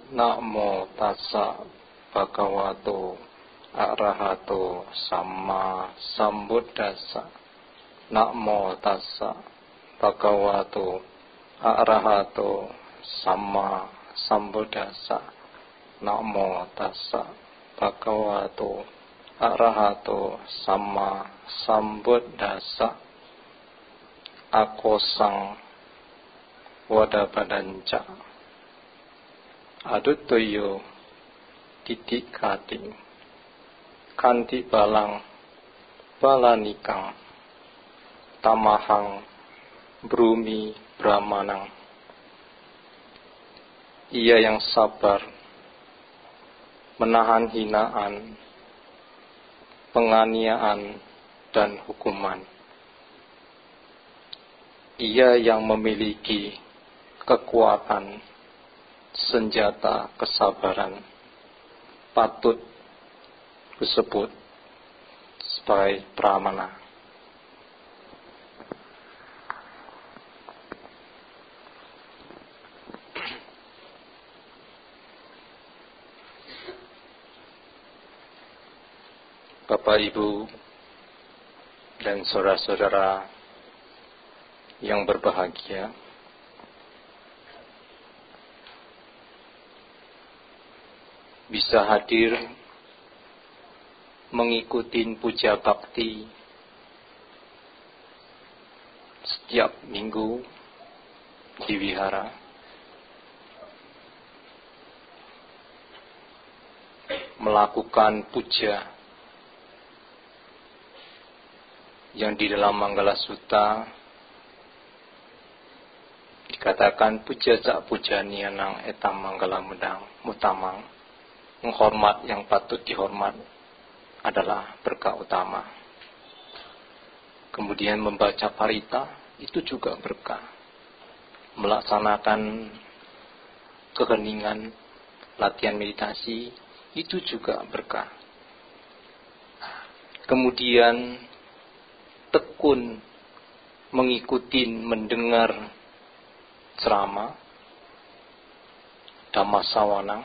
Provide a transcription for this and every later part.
Namo tassa bhagavato arahato samma sambuddhassa. Namo tassa bhagavato arahato samma sambuddhassa. Namo tassa bhagavato arahato samma sambuddhassa. Akosang wadabadanca adutoyo titikati kanti balang balanikang tamahang brumi brahmanang. Ia yang sabar menahan hinaan, penganiayaan dan hukuman. Ia yang memiliki kekuatan senjata kesabaran patut disebut sebagai pramana. Bapak, Ibu, dan saudara-saudara yang berbahagia, bisa hadir mengikuti puja bakti setiap minggu di wihara, melakukan puja yang di dalam Manggala Sutta dikatakan puja sak pujani nang etam manggala mutamang. Menghormat yang patut dihormat adalah berkah utama. Kemudian membaca parita itu juga berkah. Melaksanakan keheningan, latihan meditasi itu juga berkah. Kemudian tekun mengikuti mendengar ceramah Dhamma Sawanang,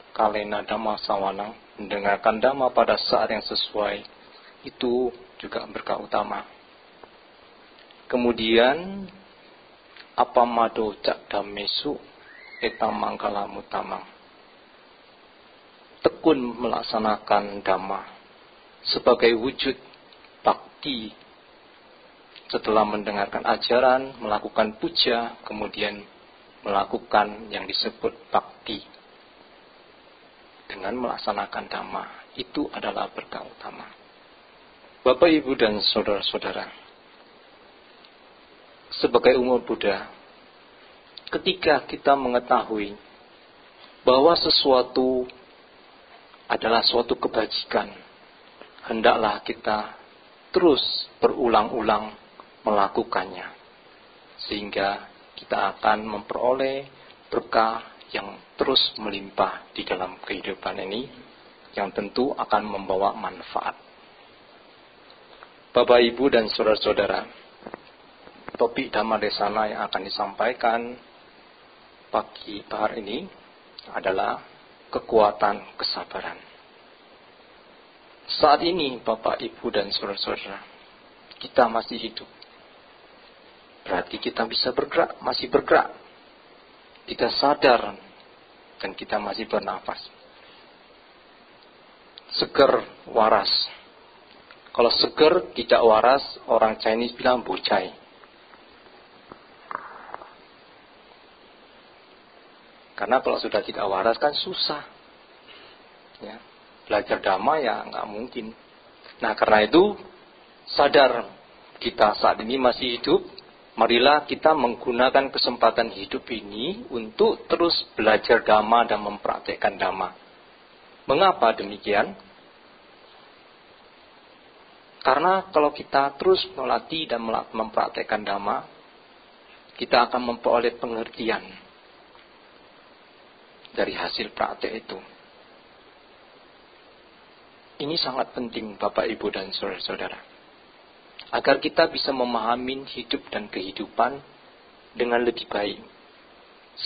kalena Dhamma Sawanang, mendengarkan Dhamma pada saat yang sesuai, itu juga berkah utama. Kemudian apamado cak dhamesu etam manggala mutamang, tekun melaksanakan Dhamma sebagai wujud bakti. Setelah mendengarkan ajaran, melakukan puja, kemudian melakukan yang disebut bakti dengan melaksanakan Dhamma, itu adalah berkah utama. Bapak, Ibu, dan saudara-saudara, sebagai umat Buddha, ketika kita mengetahui bahwa sesuatu adalah suatu kebajikan, hendaklah kita terus berulang-ulang melakukannya, sehingga kita akan memperoleh berkah yang terus melimpah di dalam kehidupan ini, yang tentu akan membawa manfaat. Bapak, Ibu, dan saudara-saudara, topik Dhamma Desana yang akan disampaikan pagi hari ini adalah kekuatan kesabaran. Saat ini, Bapak, Ibu, dan saudara-saudara, kita masih hidup. Berarti kita bisa bergerak, masih bergerak. Kita sadar dan kita masih bernafas. Seger, waras. Kalau seger, tidak waras, orang Chinese bilang bocai. Karena kalau sudah tidak waras kan susah. Ya. Belajar Dhamma ya nggak mungkin. Nah, karena itu sadar kita saat ini masih hidup. Marilah kita menggunakan kesempatan hidup ini untuk terus belajar Dhamma dan mempraktekkan Dhamma. Mengapa demikian? Karena kalau kita terus melatih dan mempraktekkan Dhamma, kita akan memperoleh pengertian dari hasil praktek itu. Ini sangat penting, Bapak, Ibu, dan saudara-saudara, agar kita bisa memahami hidup dan kehidupan dengan lebih baik,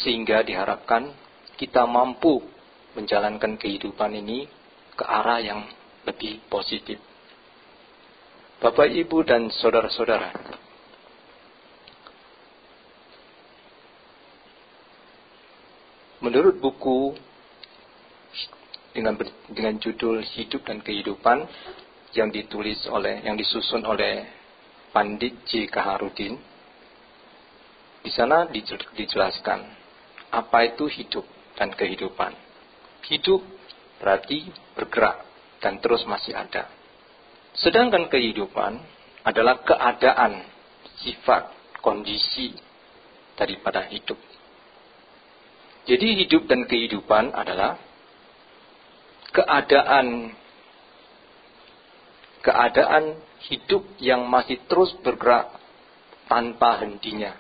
sehingga diharapkan kita mampu menjalankan kehidupan ini ke arah yang lebih positif. Bapak, Ibu, dan saudara-saudara, menurut buku dengan judul Hidup dan Kehidupan yang disusun oleh Pandit J. Kaharudin, di sana dijelaskan apa itu hidup dan kehidupan. Hidup berarti bergerak dan terus masih ada. Sedangkan kehidupan adalah keadaan, sifat, kondisi daripada hidup. Jadi hidup dan kehidupan adalah keadaan hidup yang masih terus bergerak tanpa hentinya.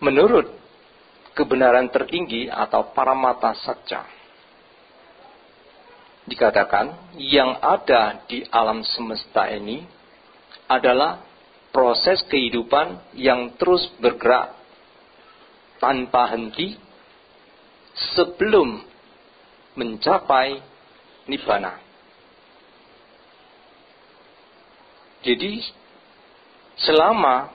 Menurut kebenaran tertinggi atau paramata satya, dikatakan yang ada di alam semesta ini adalah proses kehidupan yang terus bergerak tanpa henti sebelum mencapai nibbana. Jadi selama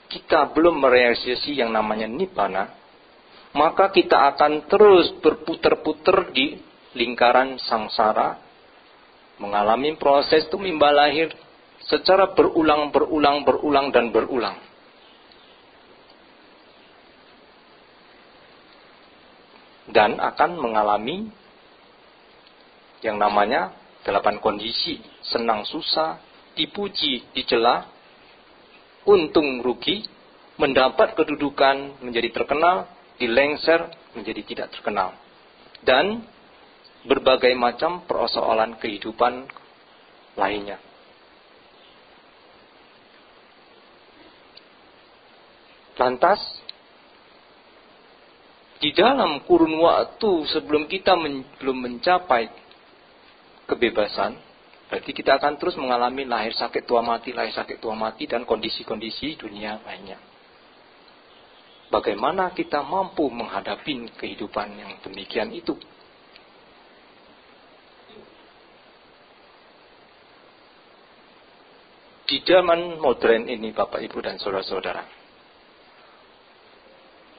kita belum merealisasi yang namanya nibbana, maka kita akan terus berputar-putar di lingkaran samsara, mengalami proses tumimba lahir secara berulang dan berulang. Dan akan mengalami yang namanya 8 kondisi, senang susah, dipuji dicela, untung rugi, mendapat kedudukan menjadi terkenal, dilengser menjadi tidak terkenal. Dan berbagai macam persoalan kehidupan lainnya. Lantas, di dalam kurun waktu sebelum kita belum mencapai kebebasan, berarti kita akan terus mengalami lahir sakit tua mati, dan kondisi-kondisi dunia lainnya. Bagaimana kita mampu menghadapi kehidupan yang demikian itu? Di zaman modern ini, Bapak, Ibu, dan saudara-saudara,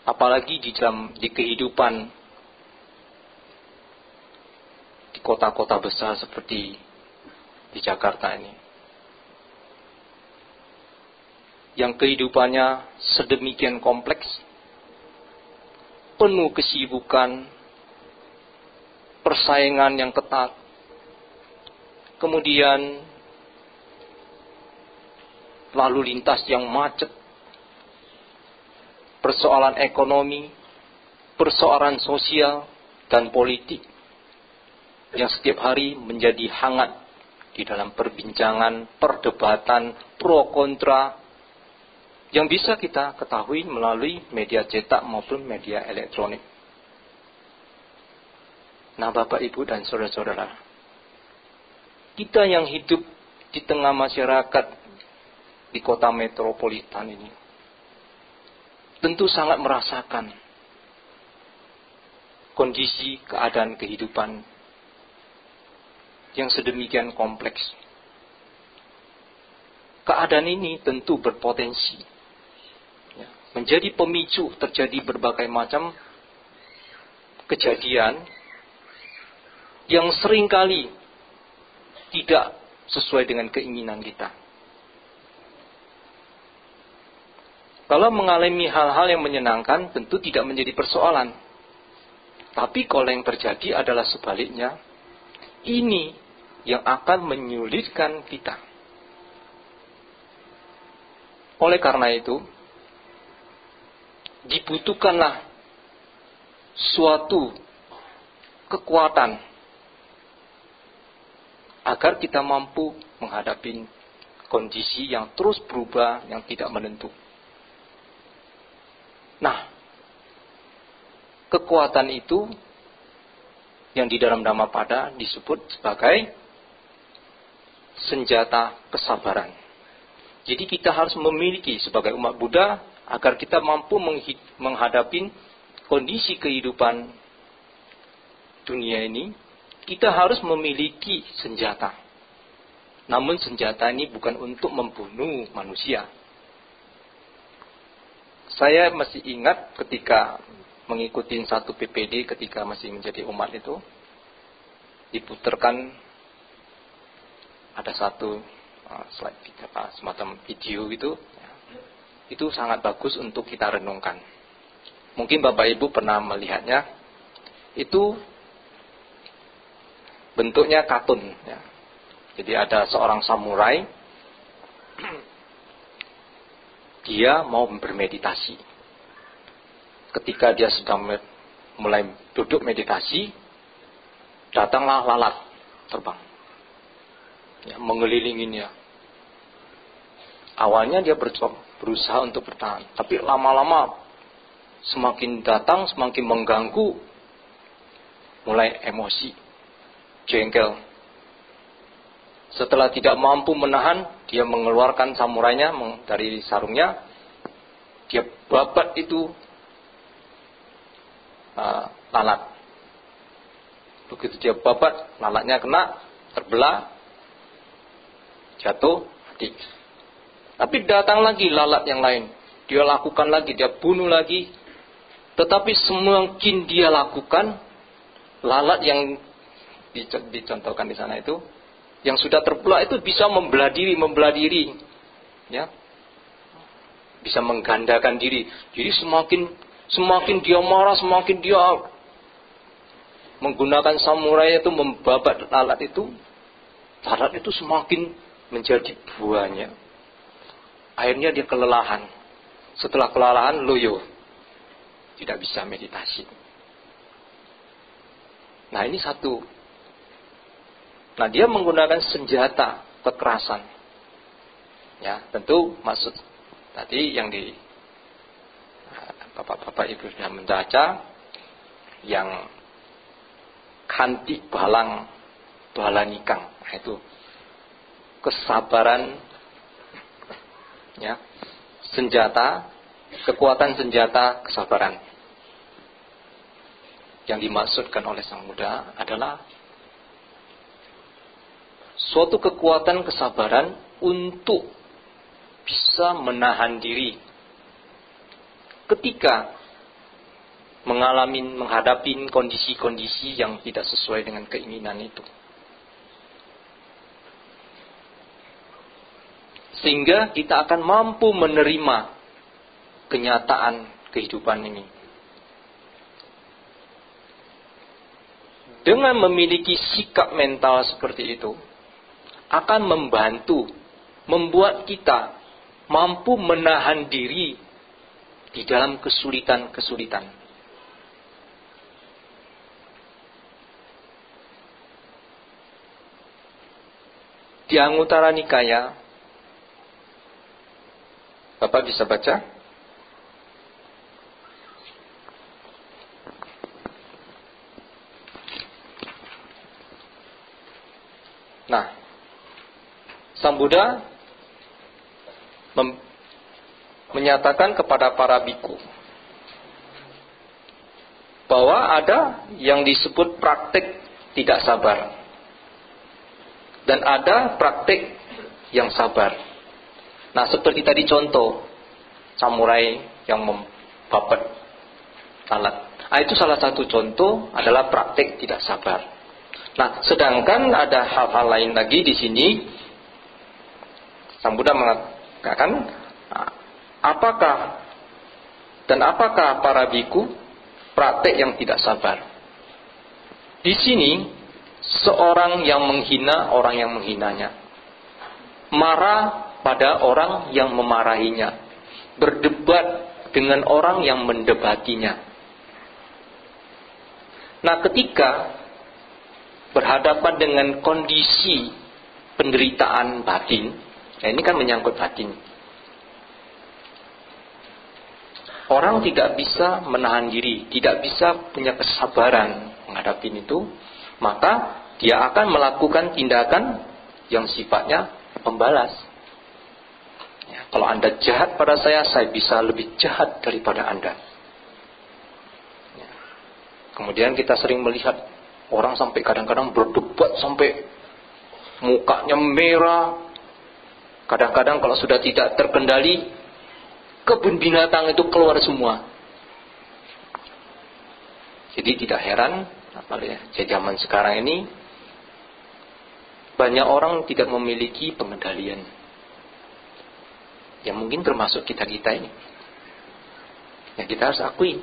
apalagi di kehidupan di kota-kota besar seperti di Jakarta ini, yang kehidupannya sedemikian kompleks, penuh kesibukan, persaingan yang ketat, kemudian lalu lintas yang macet, persoalan ekonomi, persoalan sosial, dan politik yang setiap hari menjadi hangat di dalam perbincangan, perdebatan, pro kontra, yang bisa kita ketahui melalui media cetak maupun media elektronik. Nah, Bapak, Ibu, dan saudara-saudara, kita yang hidup di tengah masyarakat di kota metropolitan ini tentu sangat merasakan kondisi keadaan kehidupan yang sedemikian kompleks. Keadaan ini tentu berpotensi menjadi pemicu terjadi berbagai macam kejadian yang seringkali tidak sesuai dengan keinginan kita. Kalau mengalami hal-hal yang menyenangkan, tentu tidak menjadi persoalan. Tapi kalau yang terjadi adalah sebaliknya, ini yang akan menyulitkan kita. Oleh karena itu, dibutuhkanlah suatu kekuatan agar kita mampu menghadapi kondisi yang terus berubah, yang tidak menentu. Nah, kekuatan itu yang di dalam Dhammapada disebut sebagai senjata kesabaran. Jadi kita harus memiliki sebagai umat Buddha agar kita mampu menghadapi kondisi kehidupan dunia ini, kita harus memiliki senjata. Namun senjata ini bukan untuk membunuh manusia. Saya masih ingat ketika mengikuti satu PPD ketika masih menjadi umat itu, diputarkan ada satu slide semacam video gitu, itu sangat bagus untuk kita renungkan. Mungkin Bapak Ibu pernah melihatnya. Itu bentuknya kartun, ya. Jadi ada seorang samurai, dia mau bermeditasi. Ketika dia sedang mulai duduk meditasi, datanglah lalat terbang, ya, mengelilinginya. Awalnya dia berusaha untuk bertahan, tapi lama-lama semakin datang, semakin mengganggu, mulai emosi, jengkel. Setelah tidak mampu menahan, dia mengeluarkan samurainya dari sarungnya. Dia babat itu lalat. Begitu dia babat, lalatnya kena, terbelah, jatuh, mati. Tapi datang lagi lalat yang lain. Dia lakukan lagi, dia bunuh lagi. Tetapi semakin dia lakukan, lalat yang dicontohkan di sana itu, yang sudah terbelah itu bisa membelah diri, ya, bisa menggandakan diri. Jadi semakin dia marah, semakin dia menggunakan samurai itu membabat lalat itu semakin menjadi buahnya. Akhirnya dia kelelahan. Setelah kelelahan, loyo, tidak bisa meditasi. Nah, ini satu. Nah, dia menggunakan senjata kekerasan. Ya, tentu maksud tadi yang di Bapak Ibu sudah membaca, yang kanti balang balanikang. Nah, itu kesabaran, ya, senjata, kekuatan senjata kesabaran. Yang dimaksudkan oleh Sang Buddha adalah suatu kekuatan kesabaran untuk bisa menahan diri ketika menghadapi kondisi-kondisi yang tidak sesuai dengan keinginan itu. Sehingga kita akan mampu menerima kenyataan kehidupan ini. Dengan memiliki sikap mental seperti itu, akan membuat kita mampu menahan diri di dalam kesulitan-kesulitan. Di Anguttara Nikaya, Bapak bisa baca? Nah, Sang Buddha menyatakan kepada para biku bahwa ada yang disebut praktik tidak sabar dan ada praktik yang sabar. Nah, seperti tadi contoh samurai yang membabat lalat. Nah, itu salah satu contoh adalah praktik tidak sabar. Nah, sedangkan ada hal-hal lain lagi di sini. Sang Buddha mengatakan, apakah para biku praktek yang tidak sabar? Di sini seorang yang menghina orang yang menghinanya, marah pada orang yang memarahinya, berdebat dengan orang yang mendebatinya. Nah, ketika berhadapan dengan kondisi penderitaan batin, nah ini kan menyangkut batin, orang tidak bisa menahan diri, tidak bisa punya kesabaran menghadapi itu, maka dia akan melakukan tindakan yang sifatnya membalas. Ya, kalau Anda jahat pada saya bisa lebih jahat daripada Anda. Ya. Kemudian kita sering melihat orang sampai kadang-kadang berdebat sampai mukanya merah. Kadang-kadang kalau sudah tidak terkendali, kebun binatang itu keluar semua. Jadi tidak heran, zaman sekarang ini banyak orang tidak memiliki pengendalian. Ya mungkin termasuk kita-kita ini. Ya kita harus akui.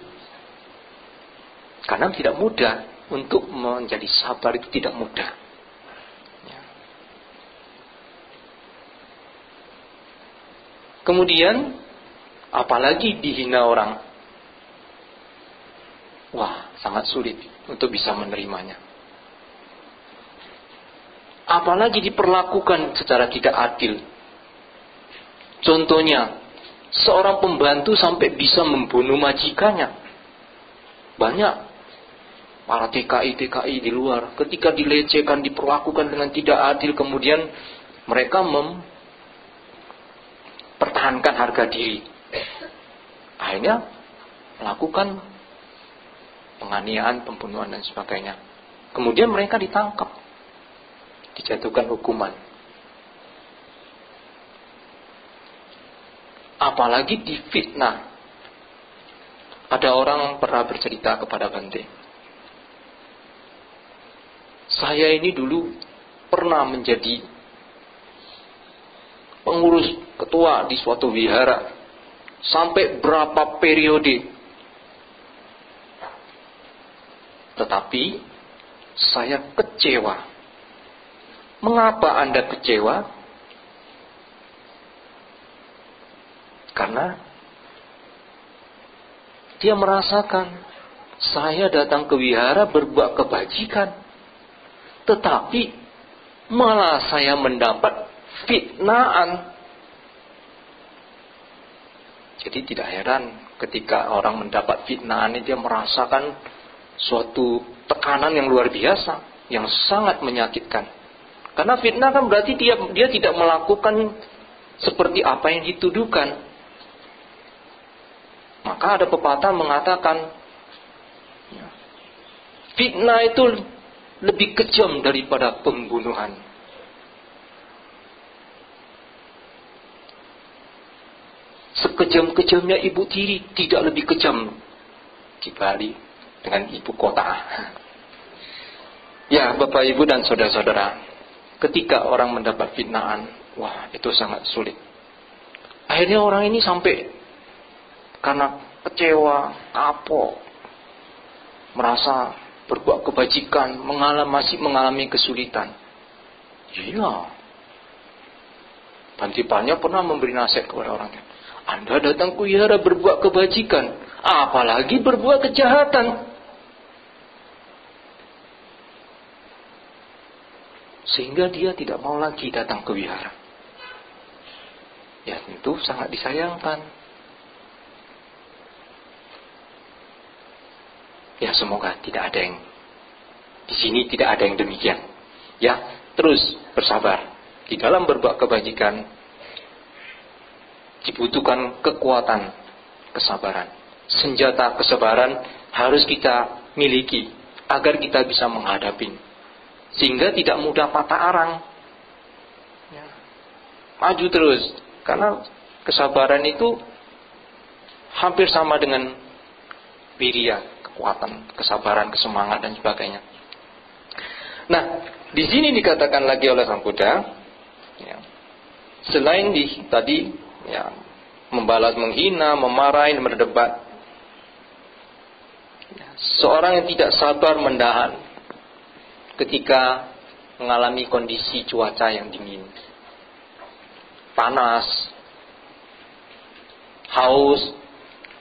Karena tidak mudah. Untuk menjadi sabar itu tidak mudah. Ya. Kemudian apalagi dihina orang. Wah, sangat sulit untuk bisa menerimanya. Apalagi diperlakukan secara tidak adil. Contohnya, seorang pembantu sampai bisa membunuh majikannya. Banyak para TKI di luar, ketika dilecehkan, diperlakukan dengan tidak adil, kemudian mereka mempertahankan harga diri. Akhirnya melakukan penganiayaan, pembunuhan dan sebagainya. Kemudian mereka ditangkap, dijatuhkan hukuman. Apalagi difitnah. Ada orang pernah bercerita kepada Bante, saya ini dulu pernah menjadi pengurus ketua di suatu wihara sampai berapa periode. Tetapi saya kecewa. Mengapa Anda kecewa? Karena dia merasakan saya datang ke wihara berbuat kebajikan, tetapi malah saya mendapat fitnaan. Jadi tidak heran ketika orang mendapat fitnaan, dia merasakan suatu tekanan yang luar biasa, yang sangat menyakitkan. Karena fitnah kan berarti dia tidak melakukan seperti apa yang dituduhkan. Maka ada pepatah mengatakan, fitnah itu lebih kejam daripada pembunuhan. Sekejam-kejamnya ibu tiri, tidak lebih kejam dibanding dengan ibu kota. Ya, Bapak, Ibu, dan saudara-saudara, ketika orang mendapat fitnaan, wah, itu sangat sulit. Akhirnya orang ini sampai karena kecewa, kapok, merasa berbuat kebajikan, masih mengalami kesulitan. Iya. Bantipannya pernah memberi nasihat kepada orangnya. Anda datang ke wihara berbuat kebajikan, apalagi berbuat kejahatan. Sehingga dia tidak mau lagi datang ke wihara. Ya tentu sangat disayangkan. Ya semoga tidak ada yang di sini tidak ada yang demikian. Ya, terus bersabar. Di dalam berbuat kebajikan dibutuhkan kekuatan kesabaran. Senjata kesabaran harus kita miliki agar kita bisa menghadapi, sehingga tidak mudah patah arang. Ya. Maju terus, karena kesabaran itu hampir sama dengan wirya, kekuatan, kesabaran, kesemangat dan sebagainya. Nah, di sini dikatakan lagi oleh Sang Buddha, ya, selain tadi ya, membalas, menghina, memarahi, berdebat, ya, seorang yang tidak sabar menahan ketika mengalami kondisi cuaca yang dingin, panas, haus,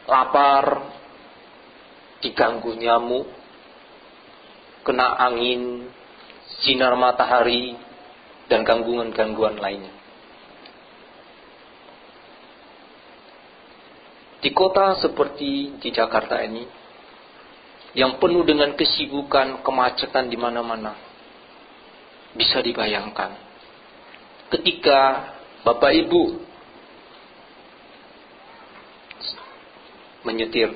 lapar, diganggu nyamuk, kena angin, sinar matahari, dan gangguan-gangguan lainnya. Di kota seperti di Jakarta ini, yang penuh dengan kesibukan, kemacetan di mana-mana, bisa dibayangkan ketika Bapak Ibu menyetir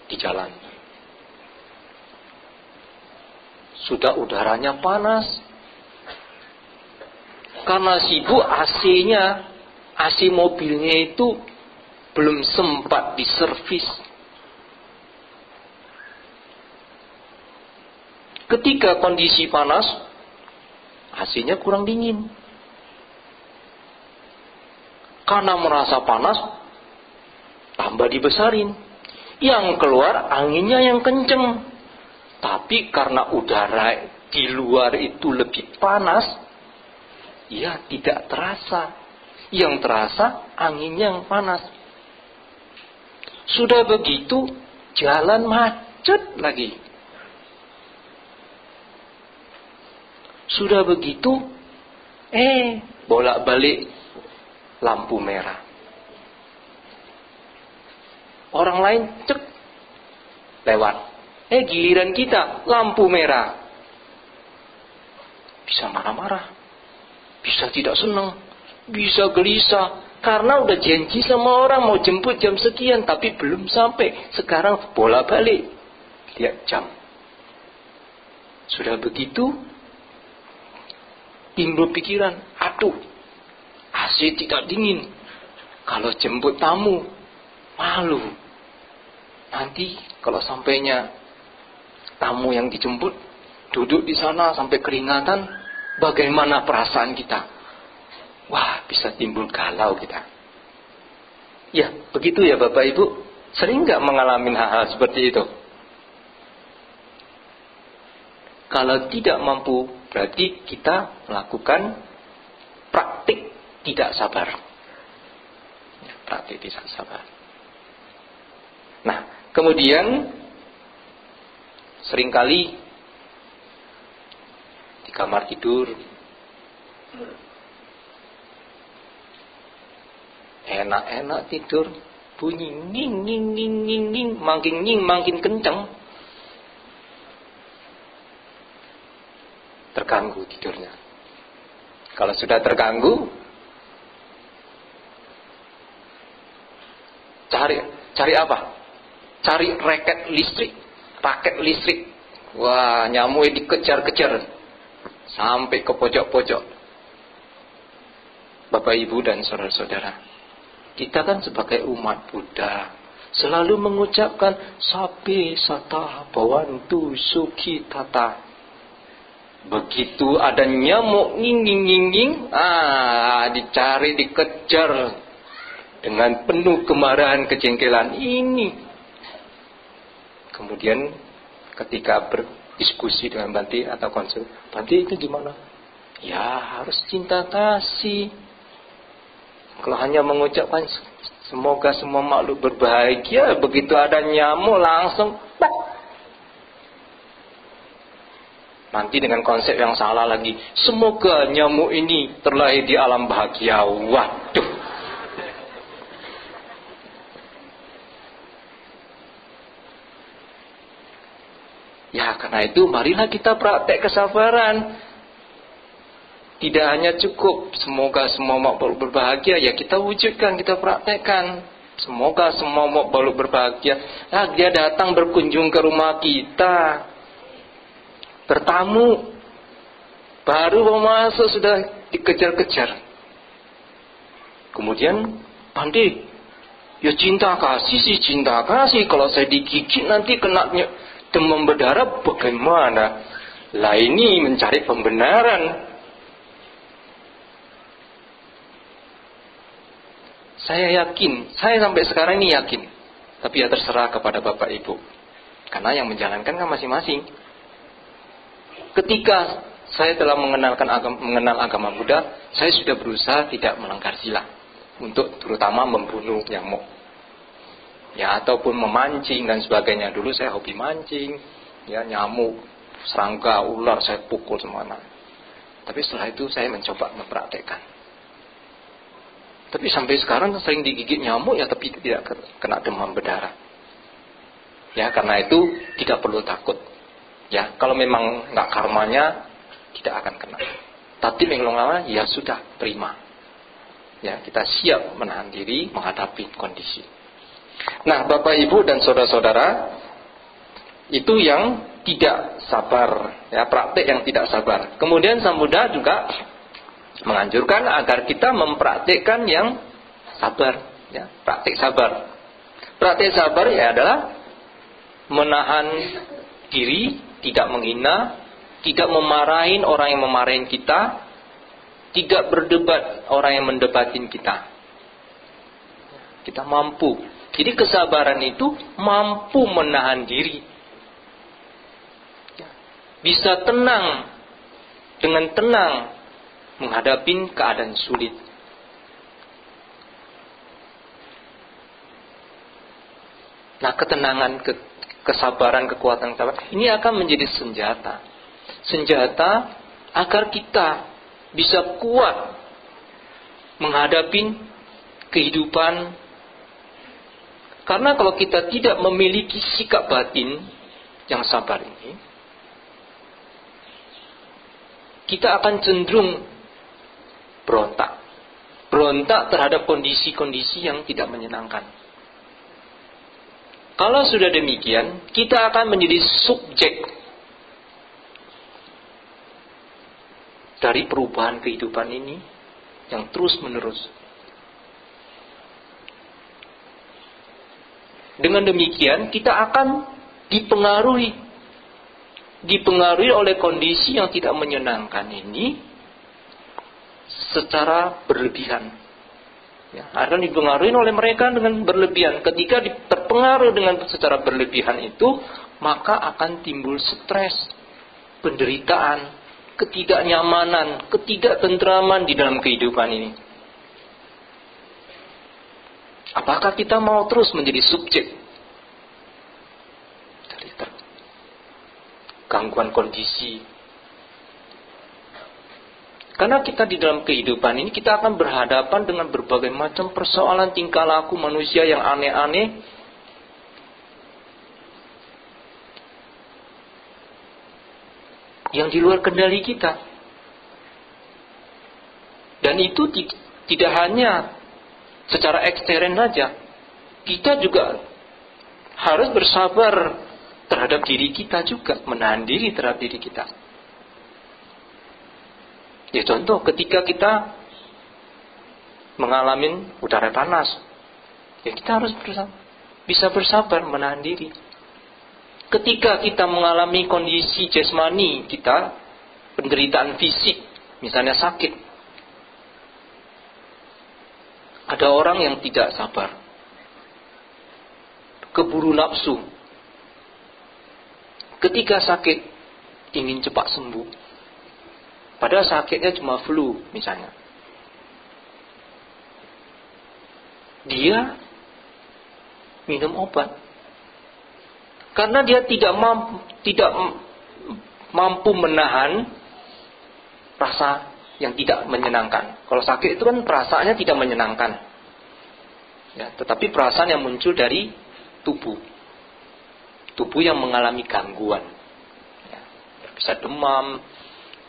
di jalan, sudah udaranya panas. Karena sibuk AC mobilnya itu belum sempat diservis. Ketika kondisi panas, AC-nya kurang dingin. Karena merasa panas, tambah dibesarin. Yang keluar anginnya yang kenceng. Tapi karena udara di luar itu lebih panas, ya tidak terasa. Yang terasa anginnya yang panas. Sudah begitu, jalan macet lagi. Sudah begitu, bolak-balik lampu merah. Orang lain cek lewat. Giliran kita lampu merah. Bisa marah-marah, bisa tidak senang, bisa gelisah. Karena udah janji sama orang mau jemput jam sekian, tapi belum sampai. Sekarang bolak-balik, lihat jam. Sudah begitu, timbul pikiran, aduh, AC tidak dingin. Kalau jemput tamu, malu. Nanti kalau sampainya tamu yang dijemput duduk di sana sampai keringatan, bagaimana perasaan kita? Wah, bisa timbul galau kita. Ya, begitu ya Bapak Ibu. Sering nggak mengalami hal-hal seperti itu? Kalau tidak mampu, berarti kita melakukan praktik tidak sabar. Ya, praktik tidak sabar. Nah, kemudian seringkali di kamar tidur enak-enak tidur, bunyi nging nging nging nging nging, makin kencang. Terganggu tidurnya. Kalau sudah terganggu, cari apa? Cari raket listrik. Wah, nyamuk dikejar-kejar sampai ke pojok-pojok. Bapak Ibu dan saudara-saudara, kita kan sebagai umat Buddha selalu mengucapkan Sabe Sata Bhavantu Sukhi Tata. Begitu ada nyamuk nging, dicari, dikejar dengan penuh kemarahan, kejengkelan ini. Kemudian ketika berdiskusi dengan Bante atau konsul, Bante itu gimana? Ya harus cinta kasih. Kalau hanya mengucapkan semoga semua makhluk berbahagia, begitu ada nyamuk langsung nanti dengan konsep yang salah lagi. Semoga nyamuk ini terlahir di alam bahagia. Waduh. Ya, karena itu marilah kita praktek kesabaran. Tidak hanya cukup semoga semua makhluk berbahagia, ya kita wujudkan, kita praktekkan. Semoga semua makhluk berbahagia. Nah, dia datang berkunjung ke rumah kita, bertamu, baru mau masuk sudah dikejar-kejar. Kemudian Bante, ya cinta kasih sih, cinta kasih. Kalau saya digigit nanti kena demam berdarah, bagaimana? Lah ini mencari pembenaran. Saya yakin, saya sampai sekarang ini yakin. Tapi ya terserah kepada Bapak Ibu. Karena yang menjalankan kan masing-masing. Ketika saya telah mengenal agama Buddha, saya sudah berusaha tidak melanggar sila. Untuk terutama membunuh nyamuk. Ya, ataupun memancing dan sebagainya. Dulu saya hobi mancing. Ya, nyamuk, serangga, ular, saya pukul semuanya. Tapi setelah itu saya mencoba mempraktekkan. Tapi sampai sekarang sering digigit nyamuk ya, tapi tidak kena demam berdarah. Ya, karena itu tidak perlu takut. Ya, kalau memang nggak karmanya, tidak akan kena. Tapi lama ya sudah, terima. Ya, kita siap menahan diri menghadapi kondisi. Nah, Bapak Ibu dan saudara-saudara, itu yang tidak sabar, ya, praktik yang tidak sabar. Kemudian Sang Buddha juga menganjurkan agar kita mempraktikkan yang sabar, ya, praktik sabar. Praktik sabar ya adalah menahan diri, tidak menghina, tidak memarahin orang yang memarahin kita, tidak berdebat orang yang mendebatin kita. Kita mampu. Jadi kesabaran itu mampu menahan diri. Bisa tenang, dengan tenang menghadapi keadaan sulit. Nah, ketenangan, kesabaran, kekuatan sabar ini akan menjadi senjata. Senjata agar kita bisa kuat menghadapi kehidupan. Karena kalau kita tidak memiliki sikap batin yang sabar ini, kita akan cenderung berontak. Berontak terhadap kondisi-kondisi yang tidak menyenangkan. Kalau sudah demikian, kita akan menjadi subjek dari perubahan kehidupan ini yang terus-menerus. Dengan demikian, kita akan dipengaruhi oleh kondisi yang tidak menyenangkan ini secara berlebihan. Ya, akan dipengaruhi oleh mereka dengan berlebihan. Ketika terpengaruh dengan secara berlebihan itu, maka akan timbul stres, penderitaan, ketidaknyamanan, ketidaktentraman di dalam kehidupan ini. Apakah kita mau terus menjadi subjek dari gangguan kondisi? Karena kita di dalam kehidupan ini, kita akan berhadapan dengan berbagai macam persoalan tingkah laku manusia yang aneh-aneh, yang di luar kendali kita. Dan itu tidak hanya secara ekstern saja, kita juga harus bersabar terhadap diri kita juga, menahan diri terhadap diri kita. Ya, contoh ketika kita mengalami udara panas, ya kita harus bisa bersabar menahan diri. Ketika kita mengalami kondisi jasmani kita, penderitaan fisik, misalnya sakit, ada orang yang tidak sabar, keburu nafsu. Ketika sakit, ingin cepat sembuh. Padahal sakitnya cuma flu misalnya. Dia minum obat. Karena dia tidak mampu menahan rasa yang tidak menyenangkan. Kalau sakit itu kan perasaannya tidak menyenangkan. Ya, tetapi perasaan yang muncul dari tubuh. Tubuh yang mengalami gangguan. Ya, bisa demam,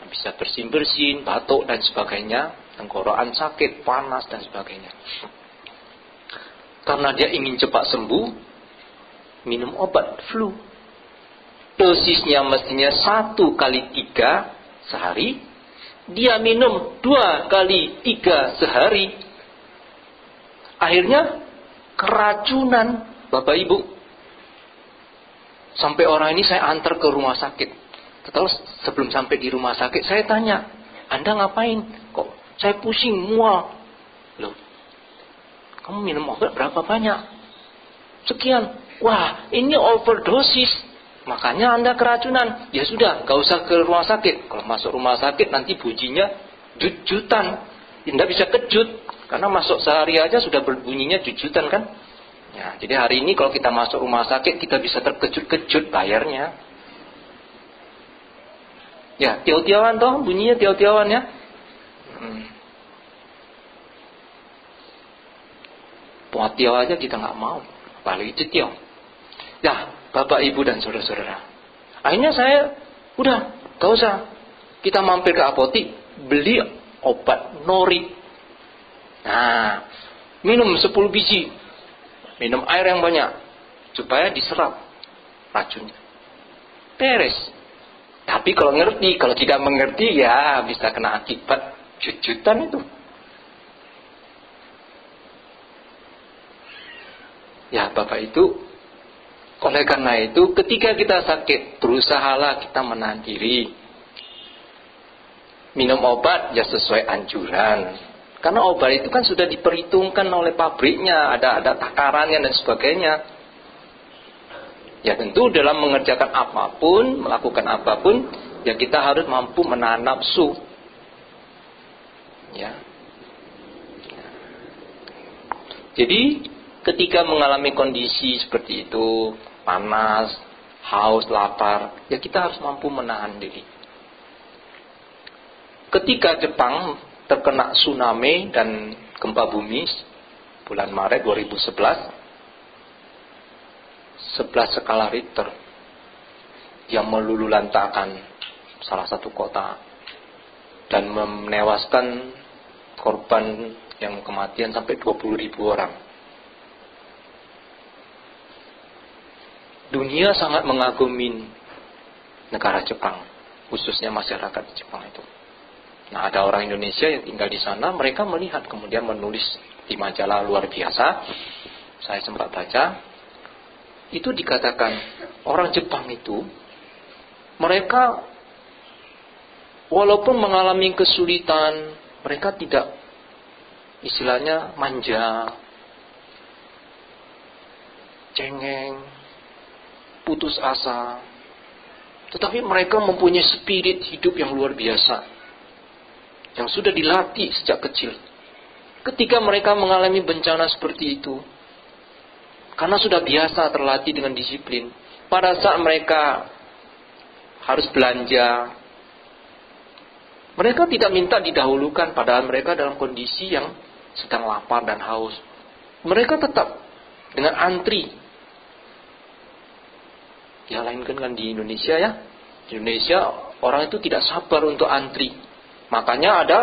bisa bersin-bersin, batuk dan sebagainya, tenggorokan sakit, panas dan sebagainya. Karena dia ingin cepat sembuh, minum obat flu. Dosisnya mestinya 1x3 sehari, dia minum 2x3 sehari. Akhirnya keracunan, Bapak Ibu. Sampai orang ini saya antar ke rumah sakit. Terus sebelum sampai di rumah sakit, saya tanya, Anda ngapain? Kok saya pusing, mual. Loh, kamu minum obat berapa banyak? Sekian. Wah, ini overdosis. Makanya Anda keracunan. Ya sudah, gak usah ke rumah sakit. Kalau masuk rumah sakit, nanti bunyinya jujutan. Tidak bisa kejut. Karena masuk sehari aja sudah berbunyinya jujutan kan. Ya, jadi hari ini kalau kita masuk rumah sakit, kita bisa terkejut-kejut bayarnya. Ya, tiaw-tiawan toh, bunyinya tiaw-tiawan ya. Buat tiaw aja kita nggak mau, apalagi tiaw. Ya, Bapak, Ibu dan saudara-saudara. Akhirnya saya, udah, gak usah. Kita mampir ke apotik, beli obat nori. Nah, minum 10 biji, minum air yang banyak, supaya diserap racunnya. beres. Tapi kalau ngerti, kalau tidak mengerti ya bisa kena akibat jujutan itu. Ya Bapak itu, oleh karena itu ketika kita sakit, berusahalah kita menahan diri. Minum obat ya sesuai anjuran. Karena obat itu kan sudah diperhitungkan oleh pabriknya, ada takarannya dan sebagainya. Ya tentu dalam mengerjakan apapun, melakukan apapun, ya kita harus mampu menahan nafsu. Ya. Jadi ketika mengalami kondisi seperti itu, panas, haus, lapar, ya kita harus mampu menahan diri. Ketika Jepang terkena tsunami dan gempa bumi bulan Maret 2011, 11 skala Richter yang meluluhlantakkan salah satu kota dan menewaskan korban yang kematian sampai 20.000 orang. Dunia sangat mengagumi negara Jepang, khususnya masyarakat di Jepang itu. Nah, ada orang Indonesia yang tinggal di sana, mereka melihat kemudian menulis di majalah luar biasa. Saya sempat baca. Itu dikatakan orang Jepang itu mereka walaupun mengalami kesulitan, mereka tidak istilahnya manja, cengeng, putus asa, tetapi mereka mempunyai spirit hidup yang luar biasa yang sudah dilatih sejak kecil. Ketika mereka mengalami bencana seperti itu, karena sudah biasa terlatih dengan disiplin. Pada saat mereka harus belanja, mereka tidak minta didahulukan, padahal mereka dalam kondisi yang sedang lapar dan haus. Mereka tetap dengan antri. Ya lain kan di Indonesia ya. Di Indonesia orang itu tidak sabar untuk antri. Makanya ada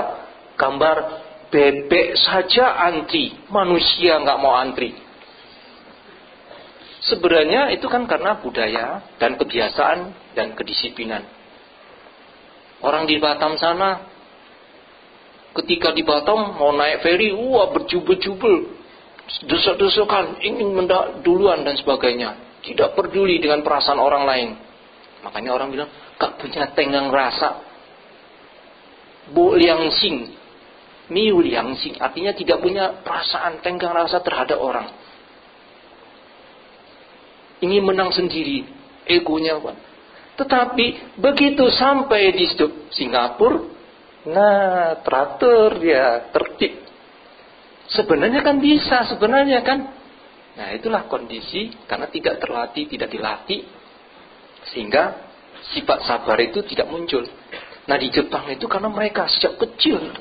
gambar bebek saja antri, manusia nggak mau antri. Sebenarnya itu kan karena budaya dan kebiasaan dan kedisiplinan. Orang di Batam sana, ketika di Batam mau naik feri, berjubel-jubel, desok-desokan, ingin mendak duluan dan sebagainya. Tidak peduli dengan perasaan orang lain. Makanya orang bilang, gak punya tenggang rasa. Bo liang sing, miu liang sing, artinya tidak punya perasaan tenggang rasa terhadap orang. Ingin menang sendiri, egonya Pak. Tetapi begitu sampai di Singapura, nah teratur dia, tertib. Sebenarnya kan bisa, sebenarnya kan. Nah itulah kondisi karena tidak terlatih, tidak dilatih, sehingga sifat sabar itu tidak muncul. Nah di Jepang itu karena mereka sejak kecil,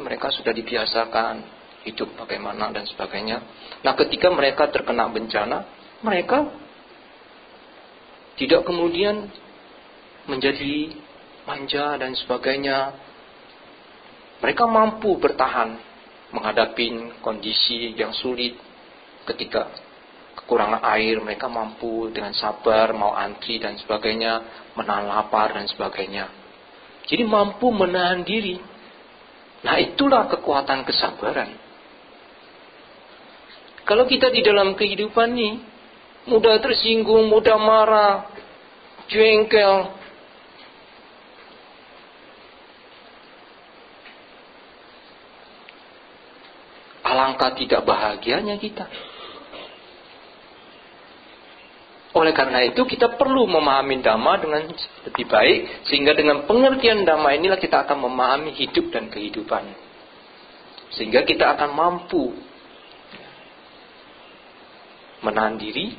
mereka sudah dibiasakan hidup bagaimana dan sebagainya. Nah ketika mereka terkena bencana, mereka tidak kemudian menjadi manja dan sebagainya. Mereka mampu bertahan menghadapi kondisi yang sulit. Ketika kekurangan air, mereka mampu dengan sabar mau antri dan sebagainya, menahan lapar dan sebagainya. Jadi mampu menahan diri. Nah itulah kekuatan kesabaran. Kalau kita di dalam kehidupan ini mudah tersinggung, mudah marah, jengkel, alangkah tidak bahagianya kita. Oleh karena itu kita perlu memahami Dhamma dengan lebih baik, sehingga dengan pengertian Dhamma inilah kita akan memahami hidup dan kehidupan. Sehingga kita akan mampu menahan diri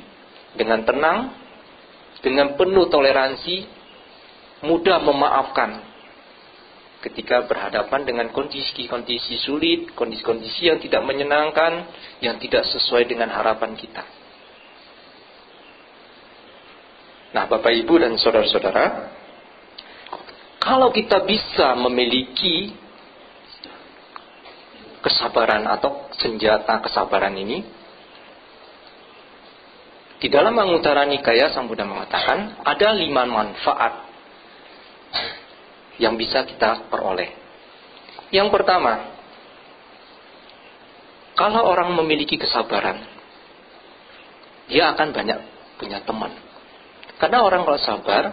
dengan tenang, dengan penuh toleransi, mudah memaafkan ketika berhadapan dengan kondisi-kondisi sulit, kondisi-kondisi yang tidak menyenangkan, yang tidak sesuai dengan harapan kita. Nah, Bapak Ibu dan saudara-saudara, kalau kita bisa memiliki kesabaran atau senjata kesabaran ini, Di dalam Anguttara Nikaya Sang Buddha mengatakan ada 5 manfaat yang bisa kita peroleh. Yang pertama, kalau orang memiliki kesabaran, dia akan banyak punya teman. Karena orang kalau sabar,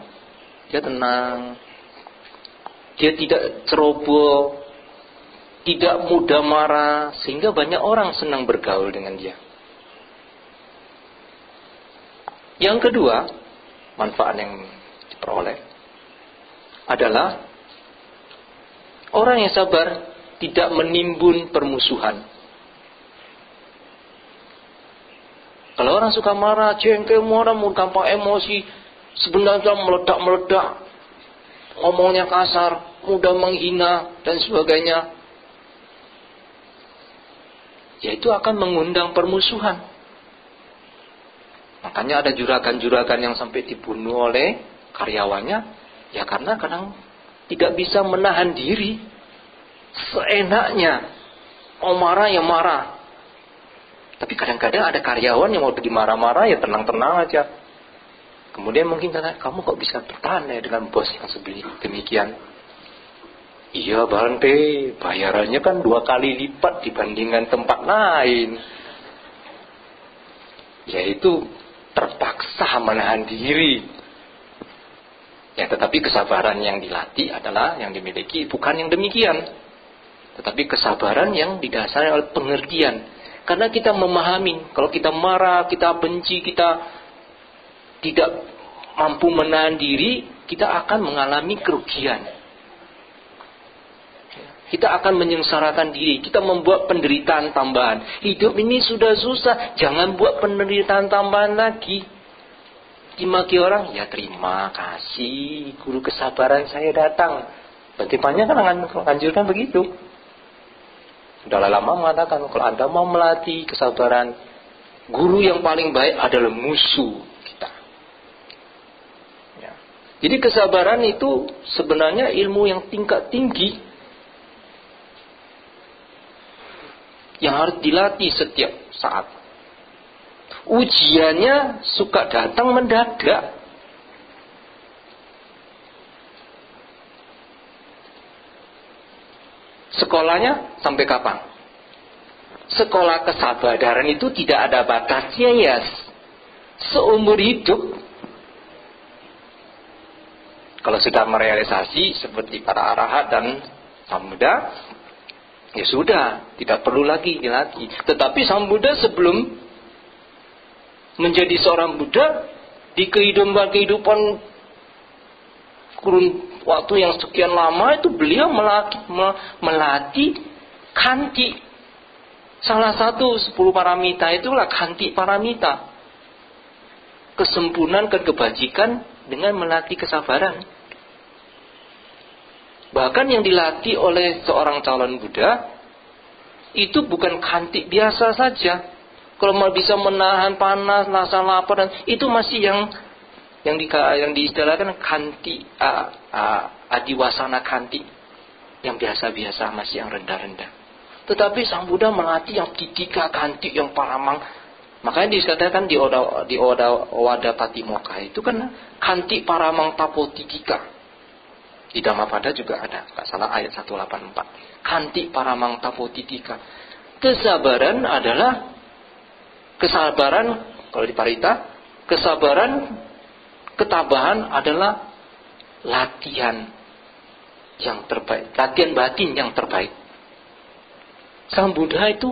dia tenang, dia tidak ceroboh, tidak mudah marah, sehingga banyak orang senang bergaul dengan dia. Yang kedua, manfaat yang diperoleh adalah orang yang sabar tidak menimbun permusuhan. Kalau orang suka marah, jengkel, marah, gampang emosi, sebenarnya meledak-meledak, ngomongnya kasar, mudah menghina, dan sebagainya, ya itu akan mengundang permusuhan. Makanya ada juragan-juragan yang sampai dibunuh oleh karyawannya, ya karena kadang tidak bisa menahan diri, seenaknya, mau marah ya marah. Tapi kadang-kadang ada karyawan yang mau dimarah-marah ya tenang-tenang aja. Kemudian mungkin kata, kamu kok bisa bertahan ya dengan bos yang demikian? Iya Bante, bayarannya kan 2 kali lipat dibandingkan tempat lain. Yaitu terpaksa menahan diri. Ya, tetapi kesabaran yang dilatih adalah yang dimiliki bukan yang demikian. Tetapi kesabaran yang didasari oleh pengertian. Karena kita memahami, kalau kita marah, kita benci, kita tidak mampu menahan diri, kita akan mengalami kerugian. Kita akan menyengsarakan diri, kita membuat penderitaan tambahan. Hidup ini sudah susah, jangan buat penderitaan tambahan lagi. Dimaki orang, ya terima kasih, guru kesabaran saya datang. Bagaimana kan menganjurkan begitu. Sudah lama mengatakan, kalau Anda mau melatih kesabaran, guru yang paling baik adalah musuh kita. Ya. Jadi kesabaran itu sebenarnya ilmu yang tingkat tinggi, yang harus dilatih setiap saat. Ujiannya suka datang mendadak. Sekolahnya sampai kapan? Sekolah kesabaran itu tidak ada batasnya ya. Seumur hidup. Kalau sudah merealisasi seperti para arahat dan Sang Buddha, ya sudah, tidak perlu lagi dilatih. Tetapi Sang Buddha sebelum menjadi seorang Buddha, di kehidupan kurun waktu yang sekian lama itu beliau melatih kanti. Salah satu 10 paramita itulah kanti paramita. Kesempurnaan dan kebajikan dengan melatih kesabaran. Bahkan yang dilatih oleh seorang calon Buddha itu bukan kanti biasa saja. Kalau mau bisa menahan panas, rasa lapar, dan itu masih yang diistilahkan kanti adiwasana kanti, yang biasa-biasa, masih yang rendah-rendah. Tetapi Sang Buddha melatih yang titika kanti, yang paramang. Makanya dikatakan di Oda Patimokkha itu kan kanti paramang tapotitika. Di Dhammapada juga ada, nggak salah ayat 184. Kanti paramang tapotitika. Kesabaran adalah kalau di Parita, ketabahan adalah latihan yang terbaik, latihan batin yang terbaik. Sang Buddha itu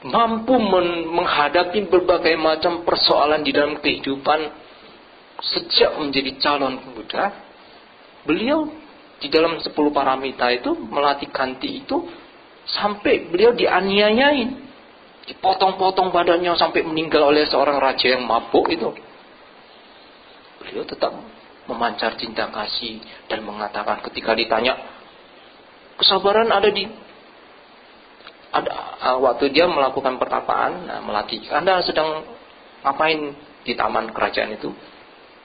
mampu menghadapi berbagai macam persoalan di dalam kehidupan. Sejak menjadi calon Buddha, beliau di dalam 10 paramita itu melatih kanti itu sampai beliau dianiayain, dipotong-potong badannya sampai meninggal oleh seorang raja yang mabuk itu. Beliau tetap memancar cinta kasih dan mengatakan ketika ditanya, kesabaran waktu dia melakukan pertapaan, melatih, Anda sedang ngapain di taman kerajaan itu?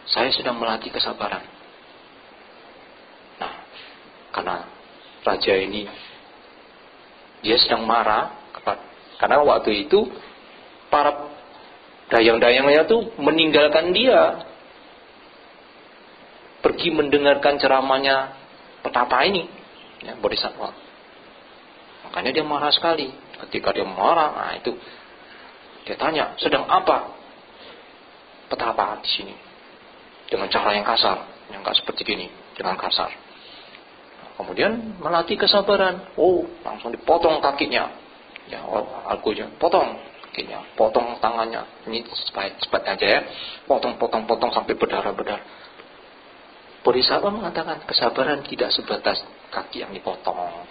Saya sedang melatih kesabaran. Nah, karena raja ini dia sedang marah, karena waktu itu para Dayang-dayangnya tuh meninggalkan dia, pergi mendengarkan ceramahnya petapa ini, ya, Bodhisattva. Makanya dia marah sekali. Ketika dia marah, nah itu dia tanya, sedang apa petapa di sini? Dengan cara yang kasar, yang nggak seperti ini, dengan kasar. Kemudian melatih kesabaran. Langsung dipotong kakinya, ya, algonya, potong kakinya, potong tangannya. Ini cepat aja ya, potong sampai berdarah-berdarah. Bodhisattva mengatakan kesabaran tidak sebatas kaki yang dipotong,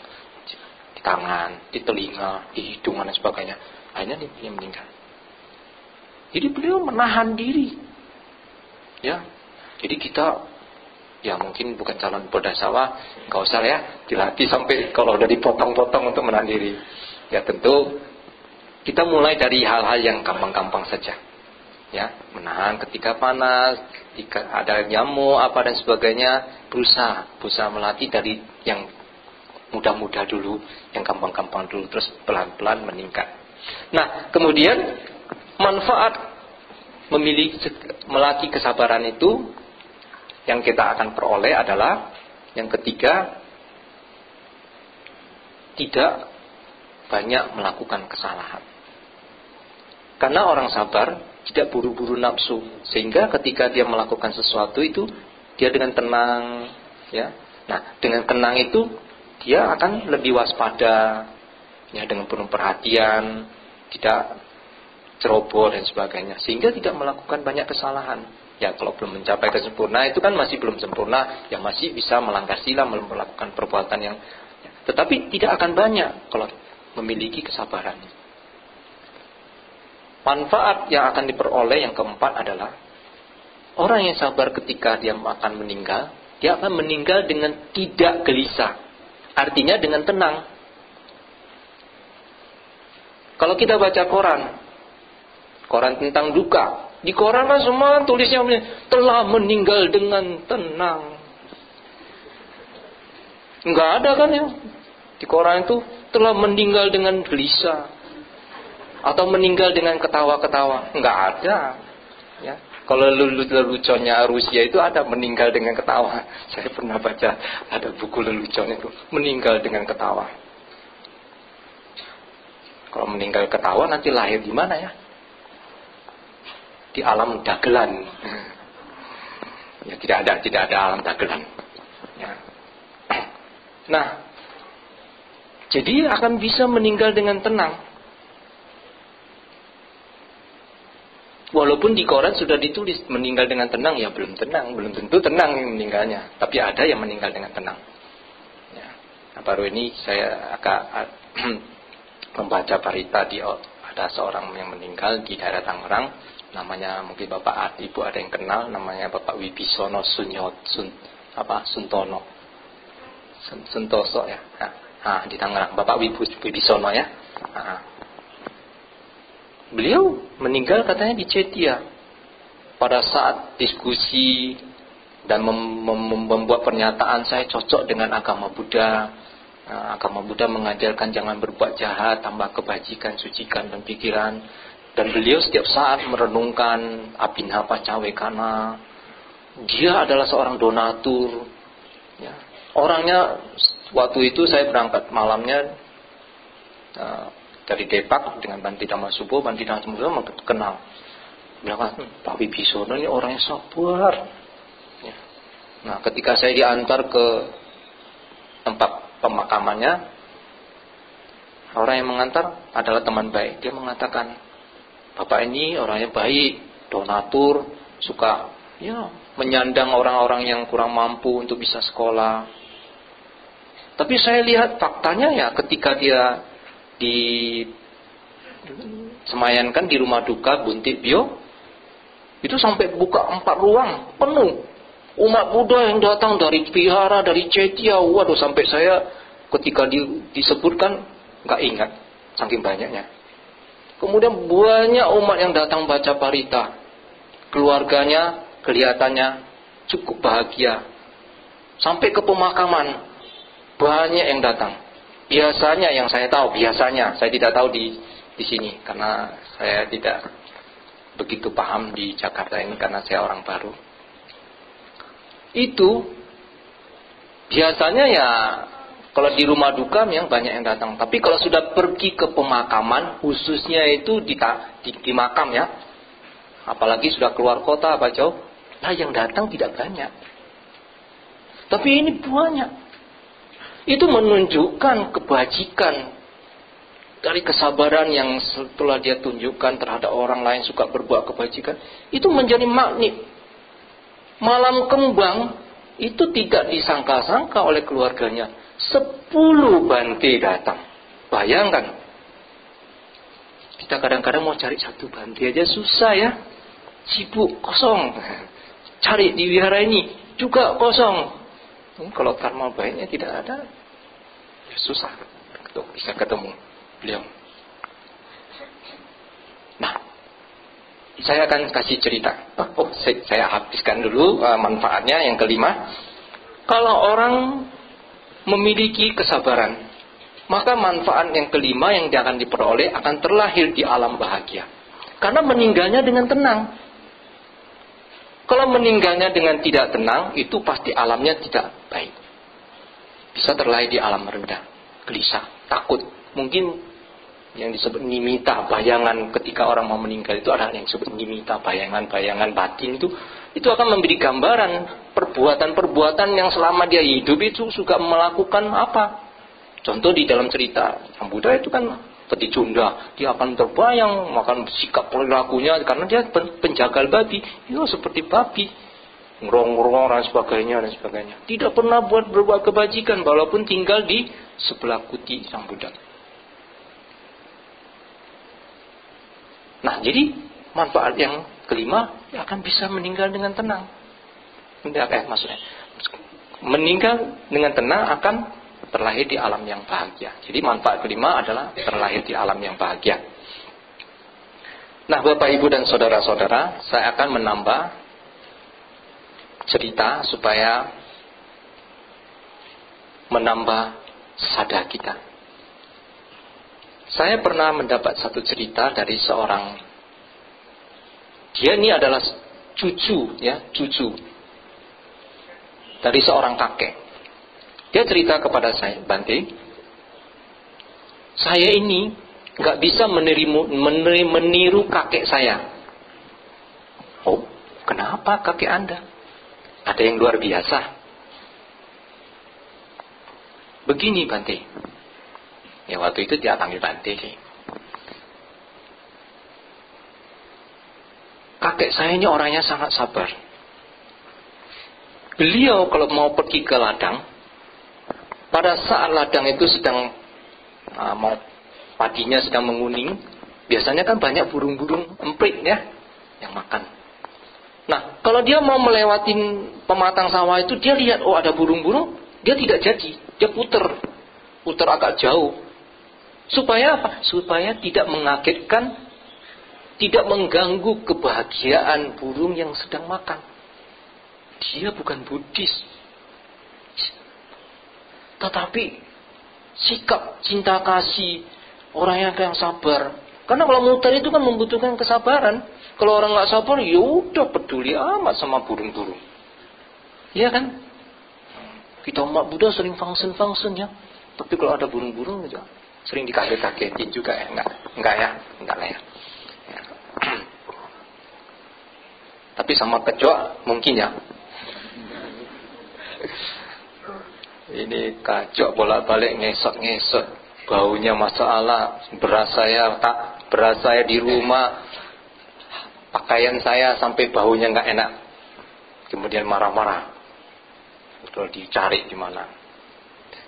di tangan, di telinga, di hidung dan sebagainya. Akhirnya dia meninggal. Jadi beliau menahan diri, ya. Jadi kita, ya mungkin bukan calon Bodhisattva, nggak usah ya dilatih sampai kalau udah dipotong-potong untuk menahan diri. Ya tentu kita mulai dari hal-hal yang gampang-gampang saja, ya, menahan ketika panas, ketika ada nyamuk apa dan sebagainya. Berusaha melatih dari yang mudah-mudah dulu, yang gampang-gampang dulu, terus pelan-pelan meningkat. Nah, kemudian manfaat melatih kesabaran itu yang kita akan peroleh adalah yang ketiga, tidak banyak melakukan kesalahan. Karena orang sabar tidak buru-buru nafsu, sehingga ketika dia melakukan sesuatu itu dia dengan tenang, ya. Nah, dengan tenang itu dia akan lebih waspada, ya, dengan penuh perhatian, tidak ceroboh dan sebagainya, sehingga tidak melakukan banyak kesalahan. Ya, kalau belum mencapai kesempurnaan itu kan masih belum sempurna, ya masih bisa melanggar sila, melakukan perbuatan yang, ya, tetapi tidak akan banyak kalau memiliki kesabaran. Manfaat yang akan diperoleh yang keempat adalah orang yang sabar ketika dia akan meninggal, dia akan meninggal dengan tidak gelisah. Artinya dengan tenang. Kalau kita baca koran tentang duka, di koran kan semua tulisnya telah meninggal dengan tenang. Enggak ada kan ya di koran itu telah meninggal dengan gelisah atau meninggal dengan ketawa-ketawa. Enggak ada, ya. Kalau leluconnya Rusia itu ada meninggal dengan ketawa. Saya pernah baca ada buku lelucon itu meninggal dengan ketawa. Kalau meninggal ketawa nanti lahir di mana ya? Di alam dagelan. Ya, tidak ada alam dagelan. Ya. Nah, jadi akan bisa meninggal dengan tenang. Walaupun di koran sudah ditulis meninggal dengan tenang, ya belum tentu tenang yang meninggalnya. Tapi ada yang meninggal dengan tenang. Ya. Nah, baru ini saya agak membaca berita ada seorang yang meninggal di daerah Tangerang. Namanya mungkin Bapak Ibu ada yang kenal, namanya Bapak Wibisono Suntono. Suntoso ya. Nah, di Tangerang, Bapak Wibisono ya. Nah. Beliau meninggal katanya di Cetia pada saat diskusi dan membuat pernyataan saya cocok dengan agama Buddha. Nah, agama Buddha mengajarkan jangan berbuat jahat, tambah kebajikan, sucikan dan pikiran. Dan beliau setiap saat merenungkan Abhinawa Pacawekana. Dia adalah seorang donatur. Ya. Orangnya waktu itu saya berangkat malamnya dari Depak dengan Bante Dhammasubho. Bante Dhammasubho kenal. Bilang, Pak Wibisono ini orangnya sabar. Ya. Nah, ketika saya diantar ke tempat pemakamannya, orang yang mengantar adalah teman baik. Dia mengatakan, Bapak ini orangnya baik, donatur, suka ya menyandang orang-orang yang kurang mampu untuk bisa sekolah. Tapi saya lihat faktanya ya ketika dia disemayankan di rumah duka Buntik Bio, itu sampai buka 4 ruang penuh. Umat Buddha yang datang dari Vihara, dari Cetia, waduh sampai saya ketika disebutkan nggak ingat, saking banyaknya. Kemudian banyak umat yang datang baca parita. Keluarganya kelihatannya cukup bahagia. Sampai ke pemakaman banyak yang datang. Biasanya yang saya tahu, saya tidak tahu di sini karena saya tidak begitu paham di Jakarta ini karena saya orang baru. Itu biasanya ya kalau di rumah duka yang banyak yang datang. Tapi kalau sudah pergi ke pemakaman, khususnya itu di makam ya, apalagi sudah keluar kota apa jauh, nah yang datang tidak banyak. Tapi ini banyak. Itu menunjukkan kebajikan dari kesabaran yang setelah dia tunjukkan terhadap orang lain suka berbuat kebajikan. Itu menjadi magnet. Malam kembang itu tidak disangka-sangka oleh keluarganya. 10 Bante datang. Bayangkan. Kita kadang-kadang mau cari 1 Bante aja susah ya. Sibuk, kosong. Cari di wihara ini juga kosong. Kalau karma baiknya tidak ada, ya susah untuk bisa ketemu beliau. Nah, saya akan kasih cerita. Saya habiskan dulu manfaatnya. Yang kelima, kalau orang memiliki kesabaran, maka manfaat yang kelima yang dia akan diperoleh akan terlahir di alam bahagia. Karena meninggalnya dengan tenang. Kalau meninggalnya dengan tidak tenang, itu pasti alamnya tidak baik. Bisa terlahir di alam rendah, gelisah, takut. Mungkin yang disebut nimita, bayangan ketika orang mau meninggal itu ada yang disebut nimita, bayangan-bayangan batin itu akan memberi gambaran perbuatan-perbuatan yang selama dia hidup itu suka melakukan apa. Contoh di dalam cerita Sang Buddha itu kan Peticunda, dia akan terbayang makan sikap perilakunya karena dia penjagal babi, ya seperti babi, ngerong-ngerong dan sebagainya. Tidak pernah berbuat kebajikan walaupun tinggal di sebelah kuti Sang Buddha. Nah, jadi manfaat yang kelima akan bisa meninggal dengan tenang. Maksudnya meninggal dengan tenang akan terlahir di alam yang bahagia. Jadi manfaat kelima adalah terlahir di alam yang bahagia. Nah, Bapak, Ibu, dan saudara-saudara, saya akan menambah cerita supaya menambah sadar kita. Saya pernah mendapat satu cerita dari seorang, dia ini adalah cucu dari seorang kakek. Dia cerita kepada saya, Bante, saya ini nggak bisa meniru kakek saya. Oh, kenapa kakek Anda? Ada yang luar biasa. Begini, Bante. Ya, waktu itu dia panggil Bante sih. Kakek saya ini orangnya sangat sabar. Beliau kalau mau pergi ke ladang, pada saat ladang itu sedang padinya sedang menguning, biasanya kan banyak burung-burung emprit ya yang makan. Nah, kalau dia mau melewatin pematang sawah itu, dia lihat ada burung-burung, dia tidak jadi, dia putar agak jauh. Supaya apa? Supaya tidak mengagetkan, tidak mengganggu kebahagiaan burung yang sedang makan. Dia bukan Buddhis, tetapi sikap cinta kasih, orang yang sabar. Karena kalau mutar itu kan membutuhkan kesabaran. Kalau orang nggak sabar, ya udah peduli amat sama burung-burung. Iya kan? Kita umat Buddha sering fungsi ya. Tapi kalau ada burung-burung juga sering dikaget-kagetin juga ya. Enggak lah ya. Tapi sama kecoa mungkin ya. Ini kacau bolak-balik ngesot-ngesot, baunya masalah, beras saya di rumah, pakaian saya sampai baunya nggak enak, kemudian marah-marah, betul dicari di mana.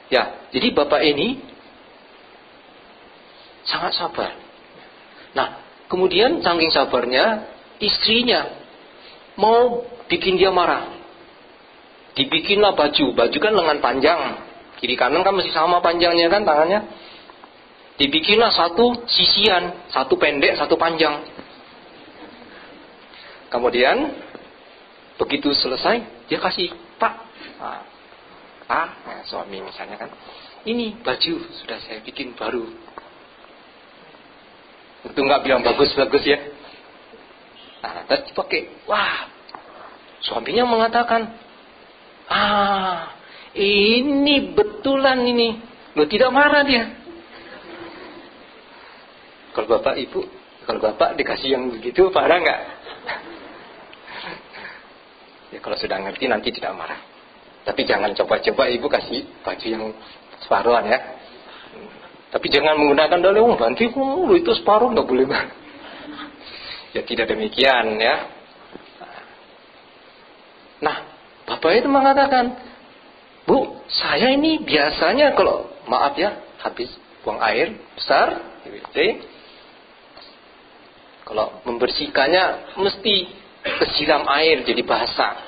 Ya, jadi bapak ini sangat sabar. Nah, kemudian saking sabarnya, istrinya mau bikin dia marah. Dibikinlah baju kan lengan panjang, kiri kanan kan masih sama panjangnya kan tangannya. Dibikinlah satu sisian, satu pendek, satu panjang. Kemudian begitu selesai, dia kasih, Pak, suami misalnya kan, ini baju sudah saya bikin baru. Itu nggak bilang bagus ya. Nah, terus dipakai. Wah, suaminya mengatakan, ini betulan ini. Loh, tidak marah dia. Kalau bapak dikasih yang begitu, marah nggak? Ya kalau sudah ngerti nanti tidak marah. Tapi jangan coba-coba ibu kasih baju yang separuhan ya. Tapi jangan menggunakan dalih, ganti itu separuh nggak boleh. Ya tidak demikian ya. Nah, bapak itu mengatakan, Bu, saya ini biasanya kalau maaf ya habis buang air besar di WC, kalau membersihkannya mesti kesiram air jadi basah.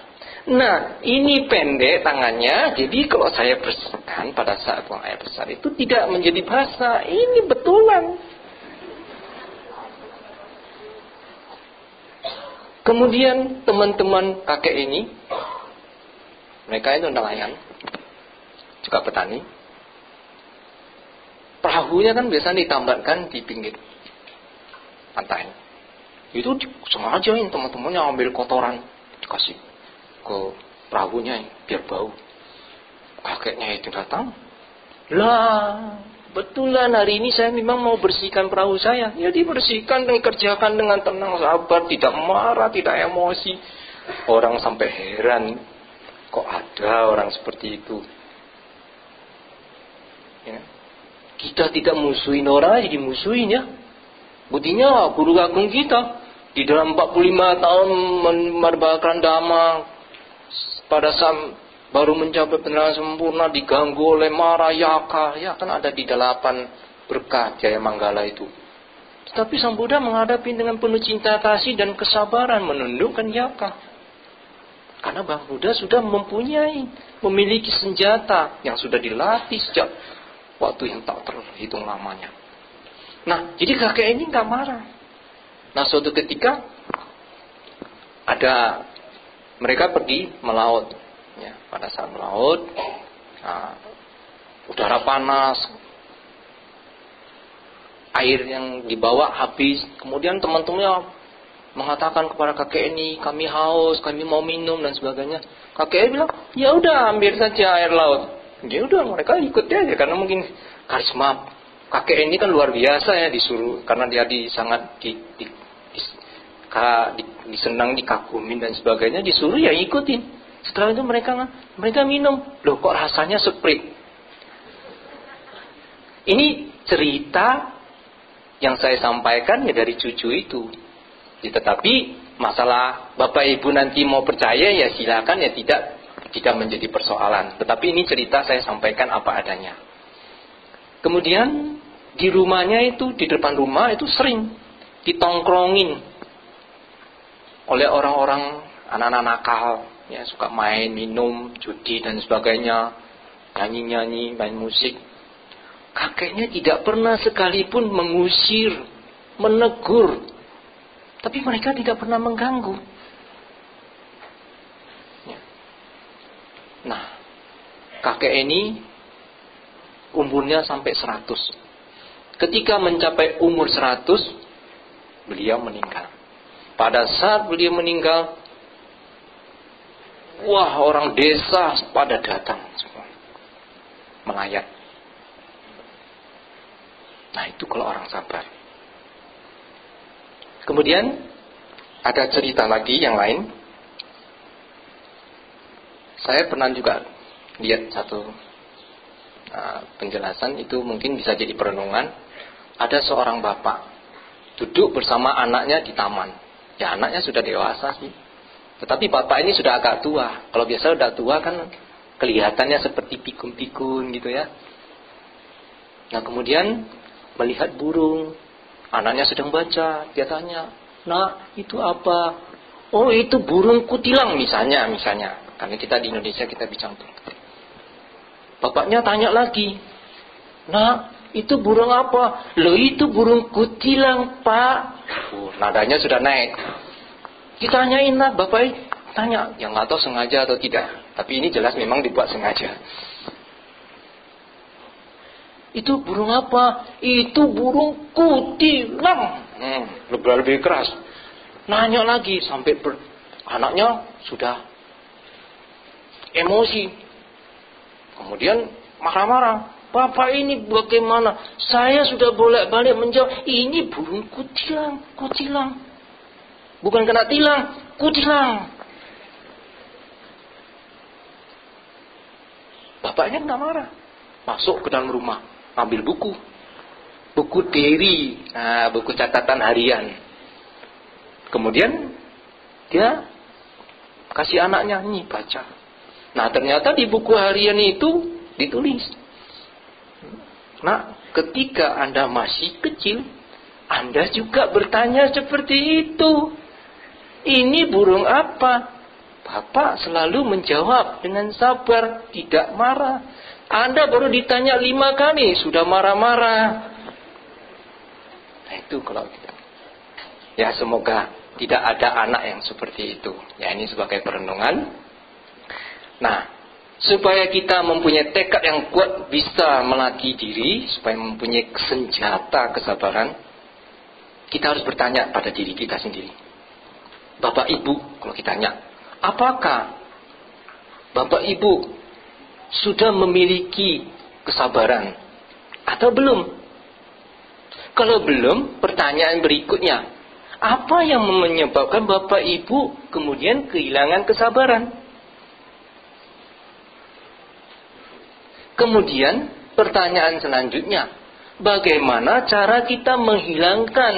Nah, ini pendek tangannya, jadi kalau saya bersihkan pada saat buang air besar itu tidak menjadi basah. Ini betulan. Kemudian teman-teman kakek ini, mereka itu nelayan, juga petani. Perahunya kan biasanya ditambatkan di pinggir pantai. Itu sengaja ini teman-temannya ambil kotoran, dikasih ke perahunya biar bau. Kakeknya itu datang, lah betulan hari ini saya memang mau bersihkan perahu saya. Ya dibersihkan dan kerjakan dengan tenang, sabar, tidak marah, tidak emosi. Orang sampai heran, kok ada orang seperti itu. Ya. Kita tidak musuhin orang, jadi musuhin ya. Buktinya guru agung kita di dalam 45 tahun menebarkan dhamma, pada saat baru mencapai penerangan sempurna diganggu oleh mara yaka, ya kan ada di 8 berkah Jaya Manggala itu. Tetapi Sang Buddha menghadapi dengan penuh cinta kasih dan kesabaran menundukkan yaka. Karena Bang Buddha sudah memiliki senjata yang sudah dilatih sejak waktu yang tak terhitung lamanya. Nah, jadi kakek ini nggak marah. Nah, suatu ketika mereka pergi melaut. Ya, pada saat melaut, udara panas, air yang dibawa habis. Kemudian teman-temannya mengatakan kepada kakek ini, kami haus, kami mau minum dan sebagainya. Kakek bilang, ya udah ambil saja air laut. Ya udah, mereka ikut aja karena mungkin karisma kakek ini kan luar biasa ya, disuruh karena dia sangat disenang, dikagumin dan sebagainya, disuruh ya ikutin. Setelah itu mereka minum. Loh, kok rasanya Sprite? Ini cerita yang saya sampaikan ya dari cucu itu. Ya, tetapi masalah Bapak Ibu nanti mau percaya ya silakan, ya tidak menjadi persoalan. Tetapi ini cerita saya sampaikan apa adanya. Kemudian di rumahnya itu, di depan rumah itu sering ditongkrongin oleh orang-orang, anak-anak nakal, ya suka main, minum, judi dan sebagainya, nyanyi-nyanyi, main musik. Kakeknya tidak pernah sekalipun mengusir, menegur, tapi mereka tidak pernah mengganggu. Ya. Nah, kakek ini umurnya sampai 100. Ketika mencapai umur 100, beliau meninggal. Pada saat beliau meninggal, wah, orang desa pada datang semua melayat. Nah, itu kalau orang sabar. Kemudian ada cerita lagi yang lain. Saya pernah juga lihat satu penjelasan, itu mungkin bisa jadi perenungan. Ada seorang bapak duduk bersama anaknya di taman. Ya, anaknya sudah dewasa sih. Tetapi bapak ini sudah agak tua. Kalau biasa udah tua kan kelihatannya seperti pikun-pikun gitu ya. Nah, kemudian melihat burung. Anaknya sedang baca. Dia tanya, "Nak, itu apa?" "Oh, itu burung kutilang misalnya. Karena kita di Indonesia kita bicara. Bapaknya tanya lagi, "Nak, itu burung apa?" "Loh, itu burung kutilang, Pak." Nadanya sudah naik. Ditanyain lah, bapak tanya, yang nggak tahu sengaja atau tidak. Tapi ini jelas memang dibuat sengaja. "Itu burung apa?" "Itu burung kutilang." Lebih keras. nanya lagi sampai anaknya sudah emosi. Kemudian marah-marah. Bapak ini bagaimana? Saya sudah bolak-balik menjawab, ini burung kutilang. Bukan kena tilang, kutilang. Bapaknya kena marah. Masuk ke dalam rumah, ambil buku diary, buku catatan harian. Kemudian dia kasih anaknya, nih baca. Nah ternyata di buku harian itu ditulis, nah ketika Anda masih kecil, Anda juga bertanya seperti itu. Ini burung apa? Bapak selalu menjawab dengan sabar, tidak marah. Anda baru ditanya 5 kali, sudah marah-marah. Nah itu kalau kita. Ya semoga tidak ada anak yang seperti itu. Ya ini sebagai perenungan. Nah, supaya kita mempunyai tekad yang kuat, bisa melatih diri, supaya mempunyai senjata kesabaran, kita harus bertanya pada diri kita sendiri. Bapak Ibu, kalau kita tanya, apakah Bapak Ibu sudah memiliki kesabaran atau belum? Kalau belum, pertanyaan berikutnya, apa yang menyebabkan Bapak Ibu kemudian kehilangan kesabaran? Kemudian pertanyaan selanjutnya, bagaimana cara kita menghilangkan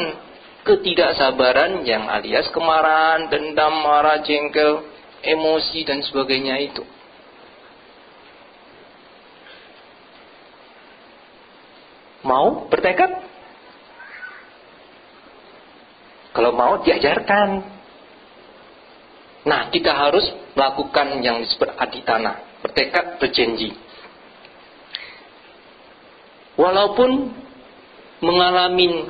ketidaksabaran yang alias kemarahan, dendam, marah, jengkel, emosi dan sebagainya itu? Mau bertekad? Kalau mau diajarkan. Nah, kita harus melakukan yang disebut aditana, bertekad, berjanji. Walaupun mengalami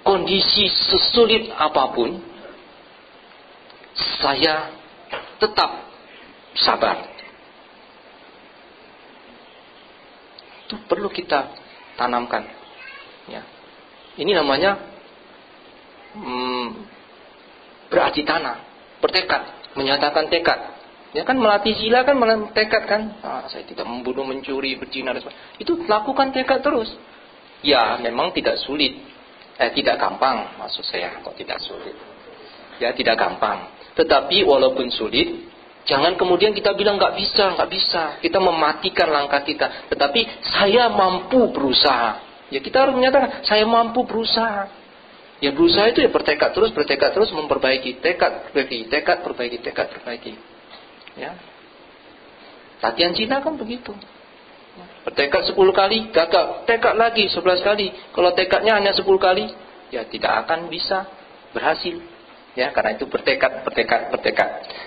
kondisi sesulit apapun, saya tetap sabar. Itu perlu kita tanamkan. Ya. Ini namanya beraditana, bertekad, menyatakan tekad. Ya kan melatih sila kan tekad kan. Saya tidak membunuh, mencuri, berzina dan sebagainya. Itu lakukan tekad terus. Ya memang tidak sulit. Tidak gampang maksud saya, kok tidak sulit. Ya tidak gampang. Tetapi walaupun sulit, jangan kemudian kita bilang nggak bisa. Kita mematikan langkah kita. Tetapi saya mampu berusaha. Ya kita harus menyatakan saya mampu berusaha. Ya berusaha itu ya bertekad terus memperbaiki tekad, perbaiki. Ya. Latihan Cina kan begitu. Bertekad 10 kali, gagal, tekad lagi 11 kali. Kalau tekadnya hanya 10 kali, ya tidak akan bisa berhasil. Ya, karena itu bertekad.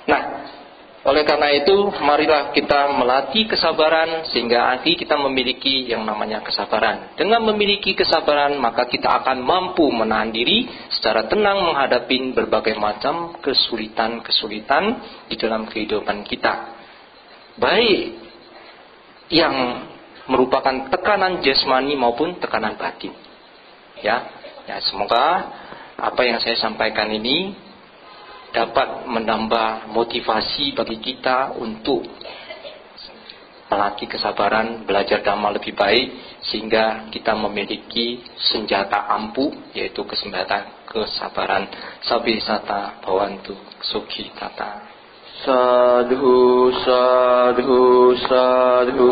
Nah, oleh karena itu, marilah kita melatih kesabaran sehingga nanti kita memiliki yang namanya kesabaran. Dengan memiliki kesabaran, maka kita akan mampu menahan diri secara tenang menghadapi berbagai macam kesulitan-kesulitan di dalam kehidupan kita. Baik yang merupakan tekanan jasmani maupun tekanan batin. Ya, semoga apa yang saya sampaikan ini dapat menambah motivasi bagi kita untuk melatih kesabaran, belajar dhamma lebih baik, sehingga kita memiliki senjata ampuh, yaitu kesabaran. Sabbi sata bhavantu sukhi tata. Sadhu, sadhu, sadhu.